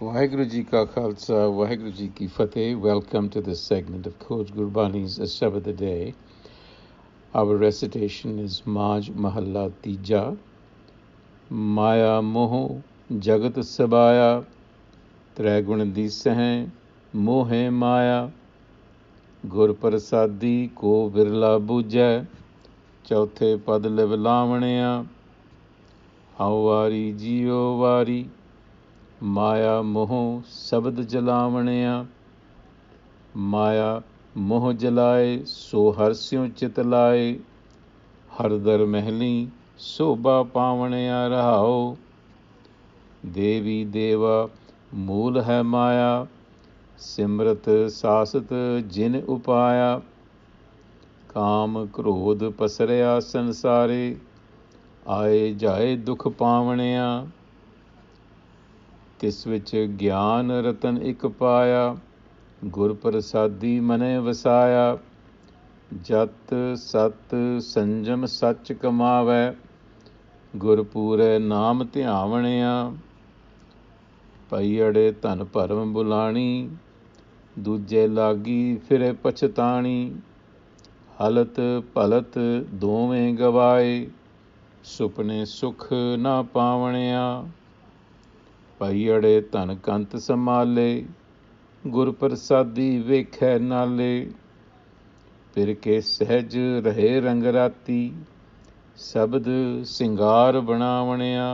Waheguru Ji Ka Khalsa, Waheguru Ji Ki Fateh. Welcome to this segment of Coach Gurbani's a-sabad-a-day. Our recitation is Maj Mahalla Tija. Maya Moh Jagat Sabhaya. Trai Gun Disahain, Moh Maya. Gur Prasadi Ko Virla Bujai. Chauthe Pad Livlavanaya. Hau Wari Jio Wari. माया मोह शब्द जलावणिया माया मोह जलाए सो हर्स्यों चित लाए हरदर महली शोभा पावणिया रहाओ देवी देवा मूल है माया सिमरत सासत जिन उपाया काम क्रोध पसरिया संसारे आए जाए दुख पावणिया तिस विच ज्ञान रतन इक पाया गुर प्रसादी मने वसाया जत सत संजम सच कमावै गुरपूरे नाम ध्यावणिया पईअड़े धन भरम बुलाणी दूजे लागी फिरे पछताणी हलत पलत दोवें गवाए सुपने सुख ना पावणिया पईअड़े धन कंत संभाले गुर प्रसादी वेखै नाले फिर के सहज रहे रंगराती शब्द सिंगार बनावणिया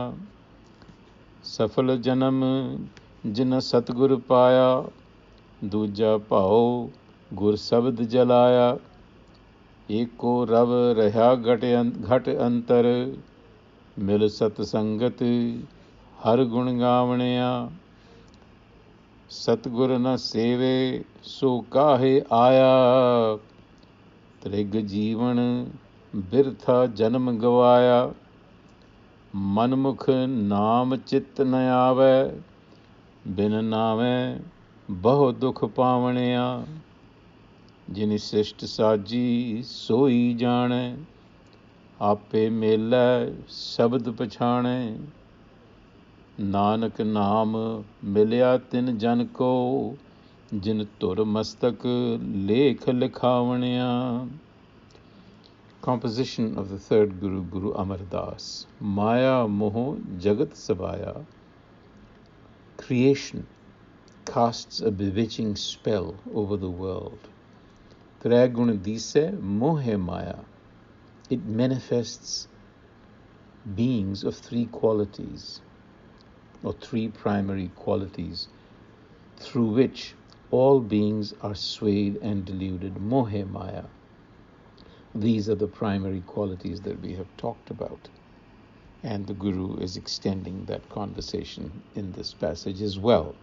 सफल जन्म जिन सतगुर पाया दूजा भाओ गुर शब्द जलाया एको रव रहा घट अंतर मिल सतसंगत हर गुण गावणिया सतगुर न सेवे सो काहे आया त्रिग जीवन बिरथा जन्म गवाया मनमुख नाम चित न आवै बिन नावै बहु दुख पावणिया जिन सृष्ट साजी सोई जाणै आपे मेलै शब्द पछाणै नानक नाम मिलिया तिन जन को जिन तुर मस्तक लेख लिखावणिया. Composition of the third Guru, Guru Amar Das. Maya Moh Jagat Sabhaya. Creation casts a bewitching spell over the world. Trai Gun Dise Moh Maya. It manifests beings of three qualities, or three primary qualities through which all beings are swayed and deluded. Moh Maya. These are the primary qualities that we have talked about. And the Guru is extending that conversation in this passage as well.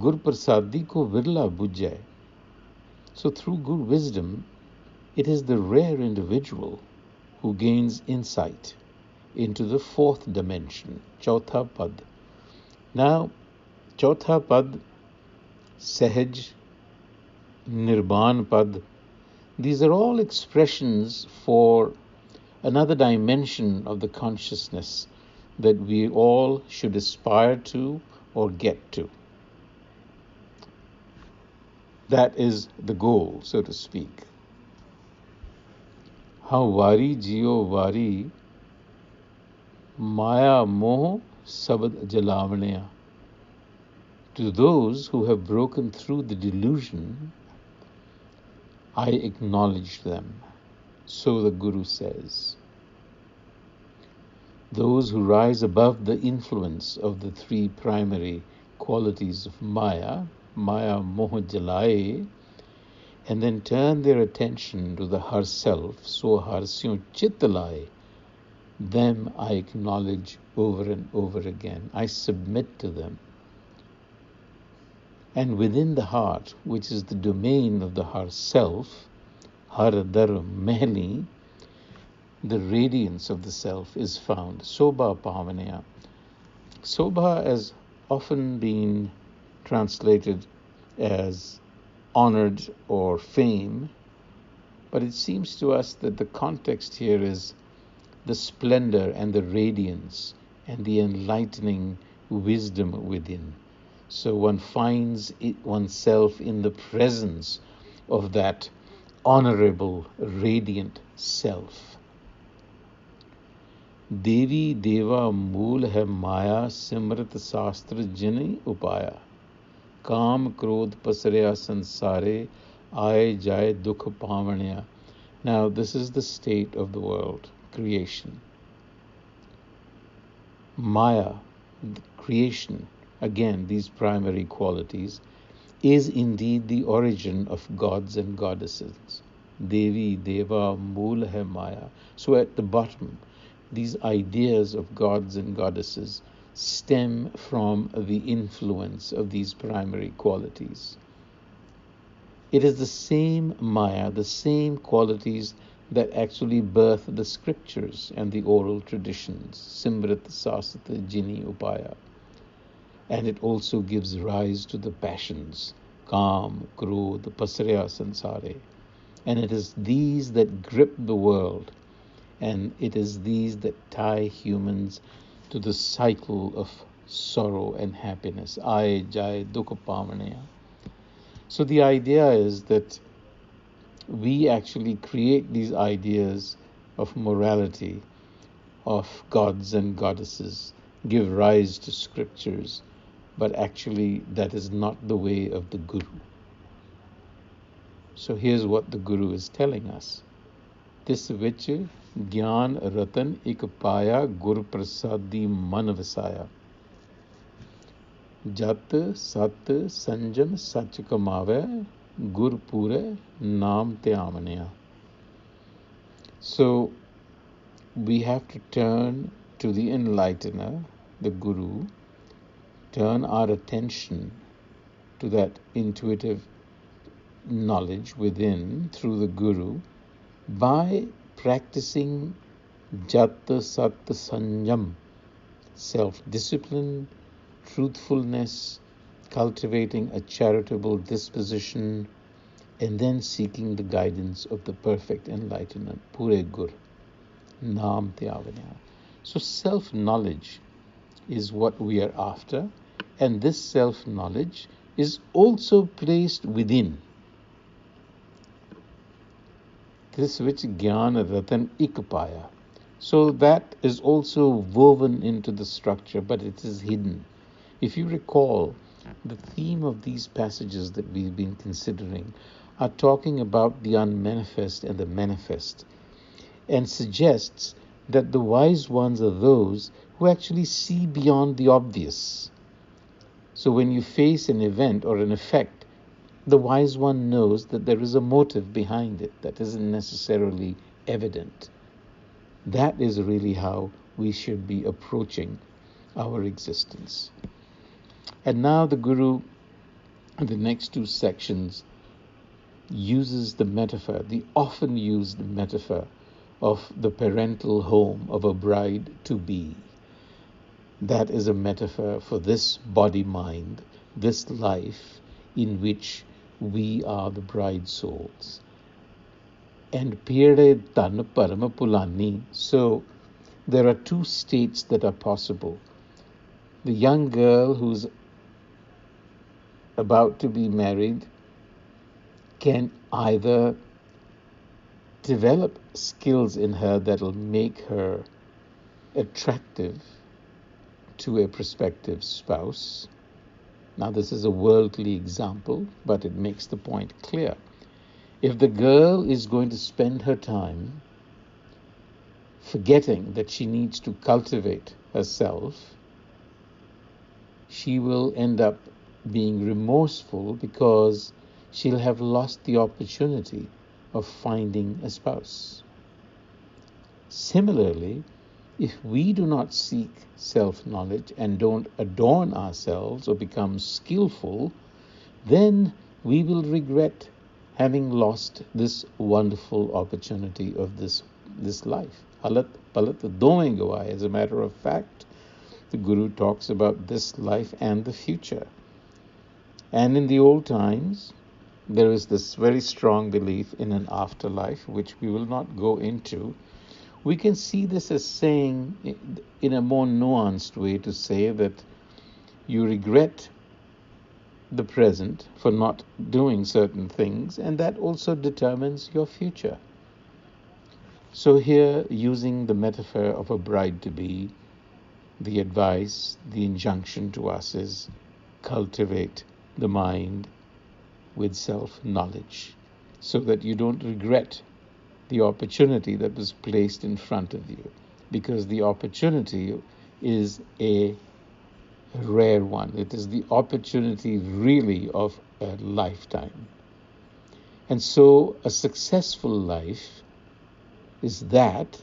Gur Prasadi ko virla bujai. So through Guru wisdom, it is the rare individual who gains insight into the fourth dimension, Chautha Pad. Now, Chautha Pad, Sahaj, Nirban Pad, these are all expressions for another dimension of the consciousness that we all should aspire to or get to. That is the goal, so to speak. How wari jio wari Maya Moh Sabad Jalavanaya. To those who have broken through the delusion, I acknowledge them. So the Guru says. Those who rise above the influence of the three primary qualities of Maya, Maya Moh Jalaye, and then turn their attention to the Har Self, so Harsyon Chittalaye, them I acknowledge over and over again. I submit to them. And within the heart, which is the domain of the Har Self, Har Dar Mehli, the radiance of the Self is found. Sobha Pavanaya. Sobha has often been translated as honored or fame, but it seems to us that the context here is the splendor and the radiance and the enlightening wisdom within. So one finds oneself in the presence of that honorable, radiant self. Devi Deva Mool hai Maya Simrat Sastra Jini Upaya. Kam Krodh Pasarya Sansare Aaye Jaye Dukh Pavanya. Now this is the state of the world, creation. Maya, creation, again these primary qualities, is indeed the origin of gods and goddesses. Devi, Deva, Mool hai Maya. So at the bottom, these ideas of gods and goddesses stem from the influence of these primary qualities. It is the same Maya, the same qualities that actually birth the scriptures and the oral traditions, Simrit Sasata Jini Upaya. And it also gives rise to the passions, Kam, Krodh, Pasarya Sansare. And it is these that grip the world, and it is these that tie humans to the cycle of sorrow and happiness. Aaye Jaye Dukh Pavanya. So the idea is that we actually create these ideas of morality, of gods and goddesses, give rise to scriptures, but actually that is not the way of the Guru. So here's what the Guru is telling us. Tis vich Gyan Ratan ik paya Gur Prasadi Man Visaya. Jat Sat Sanjam Sach Kamave Gur Pure Naam Te Amanya. So we have to turn to the enlightener, the Guru, turn our attention to that intuitive knowledge within through the Guru by practicing Jat Sat Sanjam, self-discipline, truthfulness, cultivating a charitable disposition, and then seeking the guidance of the perfect enlightenment, Pure Gur, Naam Te Avanya. So self-knowledge is what we are after, and this self-knowledge is also placed within. This which Gyan Ratan ik paya. So that is also woven into the structure, but it is hidden. If you recall, the theme of these passages that we've been considering are talking about the unmanifest and the manifest, and suggests that the wise ones are those who actually see beyond the obvious. So when you face an event or an effect, the wise one knows that there is a motive behind it that isn't necessarily evident. That is really how we should be approaching our existence. And now the Guru, in the next two sections, uses the metaphor, the often used metaphor of the parental home of a bride-to-be. That is a metaphor for this body-mind, this life in which we are the bride souls. And Pire Tan Parama Pulani. So there are two states that are possible. The young girl who's about to be married can either develop skills in her that'll make her attractive to a prospective spouse. Now this is a worldly example, but it makes the point clear. If the girl is going to spend her time forgetting that she needs to cultivate herself, she will end up being remorseful because she'll have lost the opportunity of finding a spouse. Similarly, if we do not seek self-knowledge and don't adorn ourselves or become skillful, then we will regret having lost this wonderful opportunity of this life. Halat palat doein gawai. As a matter of fact, the Guru talks about this life and the future. And in the old times, there is this very strong belief in an afterlife, which we will not go into. We can see this as saying, in a more nuanced way, to say that You regret the present for not doing certain things, and that also determines your future. So here, using the metaphor of a bride-to-be, the advice, the injunction to us is cultivate the mind with self-knowledge so that you don't regret the opportunity that was placed in front of you, because the opportunity is a rare one. It is the opportunity really of a lifetime. And so a successful life is that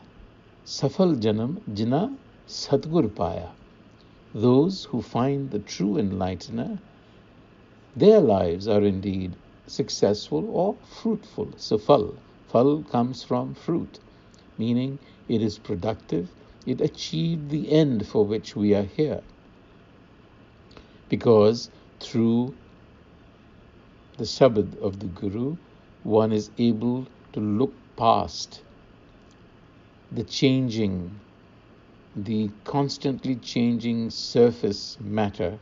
safal janam jina sadgur paya. Those who find the true enlightener, their lives are indeed successful or fruitful. Safal. Fal comes from fruit, meaning it is productive. It achieved the end for which we are here. Because through the Shabad of the Guru, one is able to look past the changing, the constantly changing surface matter.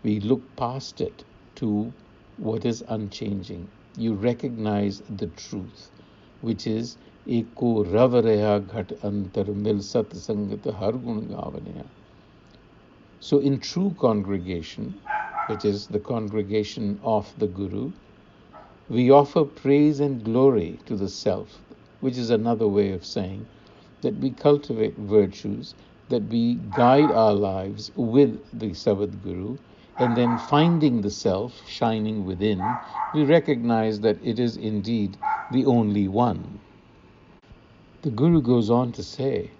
We look past it to what is unchanging. You recognize the truth, which is Eko rav reha ghat antar mil sat sangat har gun gavanaya. So in true congregation, which is the congregation of the Guru, we offer praise and glory to the self, which is another way of saying that we cultivate virtues, that we guide our lives with the Sabad Guru, and then finding the self shining within, we recognize that it is indeed the only one. The Guru goes on to say,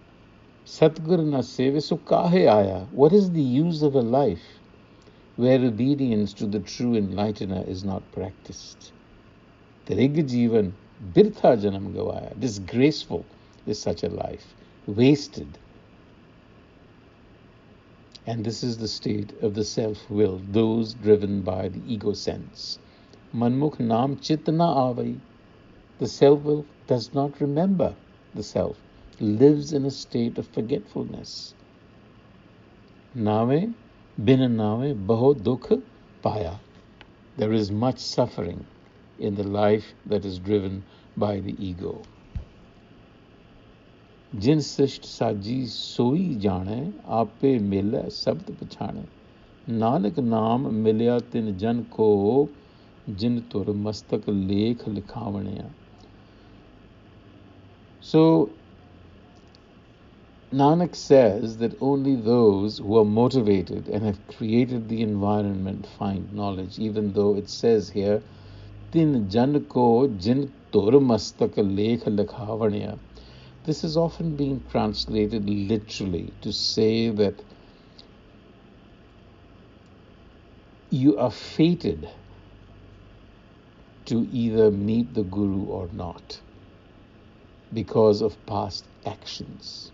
Satgur na seve so kahe aaya. What is the use of a life where obedience to the true enlightener is not practiced? Trig jivan birtha janam gavaya. Disgraceful is such a life, wasted. And this is the state of the self-will, those driven by the ego sense. Manmukh naam chitna avai. The self-will does not remember the self, lives in a state of forgetfulness. Nave, bin nave, baho dukh paya. There is much suffering in the life that is driven by the ego. Jin sisht saji soi jane, ape mila sabd pachane. Nanak naam milya tin jan ko, jin tur mastak lekh likhavanaya. So Nanak says that only those who are motivated and have created the environment find knowledge, even though it says here, Tin jan ko jin tur mastak lekh likhavanaya. This is often being translated literally to say that you are fated to either meet the Guru or not because of past actions.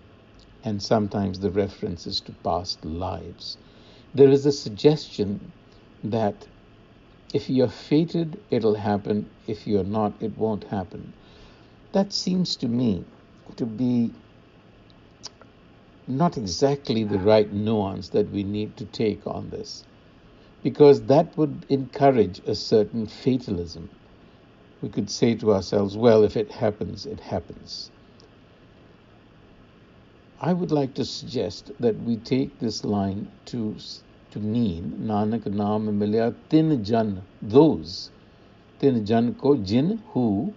And sometimes the reference is to past lives. There is a suggestion that if you're fated, it'll happen. If you're not, it won't happen. That seems to me to be not exactly the right nuance that we need to take on this, because that would encourage a certain fatalism. We could say to ourselves, well, if it happens, it happens. I would like to suggest that we take this line to mean Nanak naam milya tin jan, those tin jan ko jin who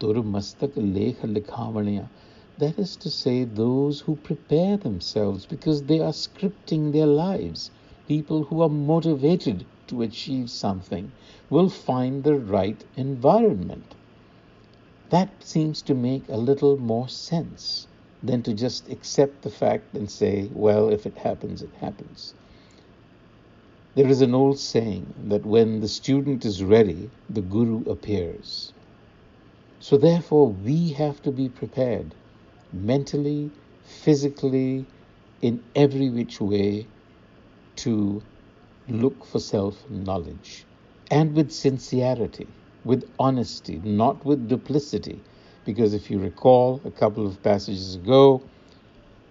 tur mastak lekh likhavanaya. That is to say, those who prepare themselves because they are scripting their lives. People who are motivated to achieve something will find the right environment. That seems to make a little more sense than to just accept the fact and say, well, if it happens, it happens. There is an old saying that when the student is ready, the Guru appears. So therefore, we have to be prepared mentally, physically, in every which way to look for self-knowledge, and with sincerity, with honesty, not with duplicity. Because if you recall a couple of passages ago,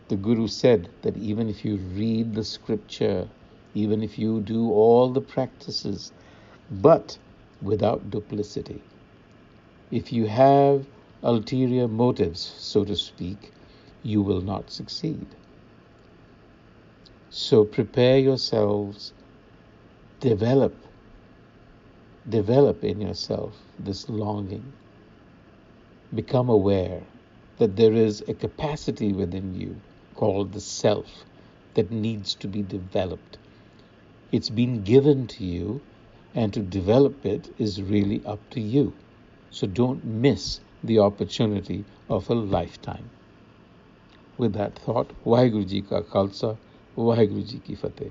the Guru said that even if you read the scripture, even if you do all the practices, but without duplicity. If you have ulterior motives, so to speak, you will not succeed. So prepare yourselves, develop in yourself this longing. Become aware that there is a capacity within you called the self that needs to be developed. It's been given to you, and to develop it is really up to you. So don't miss the opportunity of a lifetime. With that thought, Vaheguru Ji Ka Khalsa, Vaheguru Ji Ki Fateh.